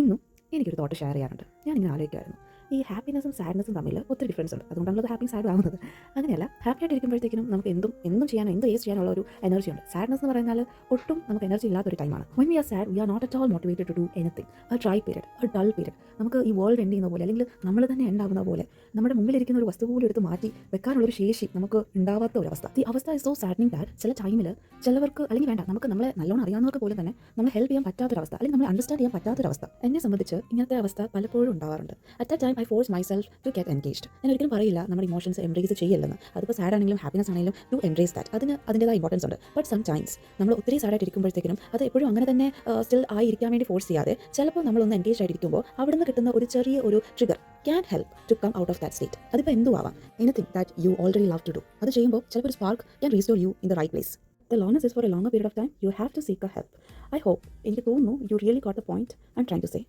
ഇന്നും എനിക്കൊരു thought share ചെയ്യാറുണ്ട്. ഞാനിങ്ങനെ ആലോചിക്കുമായിരുന്നു, ഈ ഹാപ്പിനെസ്സും സാഡ്നെസ്സും തമ്മിൽ ഒത്തിരി ഡിഫറൻസ് ഉണ്ട്. അതുകൊണ്ടാണല്ലോ അത് ഹാപ്പി സാഡ് ആവുന്നത്. അങ്ങനെയല്ല, ഹാപ്പി ആയിട്ട് ഇരിക്കുമ്പോഴത്തേക്കും നമുക്ക് എന്തും ചെയ്യാനോ എന്ത് ഏസ് ചെയ്യാനുള്ള ഒരു എനർജി ഉണ്ട്. സാഡ്നെസ് എന്ന് പറഞ്ഞാൽ ഒട്ടും നമുക്ക് എനർജി ഇല്ലാത്തൊരു ടൈമാണ്. When we are sad we are not at all motivated to do anything. A dry period, a dull period. നമുക്ക് ഈ വേൾഡ് എൻഡ് ചെയ്യുന്ന പോലെ, അല്ലെങ്കിൽ നമ്മൾ തന്നെ ഉണ്ടാകുന്ന പോലെ, നമ്മുടെ മുമ്പിലിരിക്കുന്ന ഒരു വസ്തു പോലും എടുത്ത് മാറ്റി വെക്കാനുള്ളൊരു ശേഷി നമുക്ക് ഉണ്ടാവാത്ത ഒരു അവസ്ഥ. ഈ അവസ്ഥ ഇസ് സോ സാഡനിങ് ദാറ്റ് ചില ടൈമിൽ ചിലവർക്ക്, അല്ലെങ്കിൽ വേണ്ട, നമ്മളെ നല്ലോണം അറിയാവുന്നവർക്ക് പോലും തന്നെ നമ്മളെ ഹെൽപ്പ് ചെയ്യാൻ പറ്റാത്തൊരവസ്ഥ, അല്ലെങ്കിൽ നമ്മൾ അണ്ടർസ്റ്റാൻഡ് ചെയ്യാൻ പറ്റാത്തൊരവസ്ഥ. എന്നെ സംബന്ധിച്ച് ഇങ്ങനത്തെ അവസ്ഥ പലപ്പോഴും ഉണ്ടാവാറുണ്ട്. At the time I force myself to get engaged. ഞാൻ ഒരിക്കലും പറയില്ല നമ്മുടെ ഇമോഷൻസ് എംബ്രേസ് ചെയ്യില്ലെന്ന്. അതിപ്പോൾ സാഡ് ആണെങ്കിലും ഹാപ്പിനെസ് ആണെങ്കിലും ടു എംബ്രേസ് ദാറ്റ്, അതിൻ്റെതായ ഇമ്പോർട്ടൻസ് ഉണ്ട്. ബട്ട് സം ടൈംസ് നമ്മൾ ഒത്തിരി സാഡായിട്ട് ഇരിക്കുമ്പോഴത്തേക്കും അത് എപ്പോഴും അങ്ങനെ തന്നെ സ്റ്റിൽ ആയിരിക്കാൻ വേണ്ടി ഫോഴ്സ് ചെയ്യാതെ, ചിലപ്പോൾ നമ്മളൊന്ന് എൻഗേജ് ആയിരിക്കുമ്പോൾ അവിടെ നിന്ന് കിട്ടുന്ന ഒരു ചെറിയ ഒരു trigger can help to come out of that state. അതിപ്പോൾ എന്തും ആവാം, anything that you already love to do. അത് ചെയ്യുമ്പോൾ ചിലപ്പോൾ ഒരു spark can restore you in the right place. The loneliness is for a longer period of time. You have to seek a help. I hope, എനിക്ക് തോന്നുന്നു, you really got the point I'm trying to say.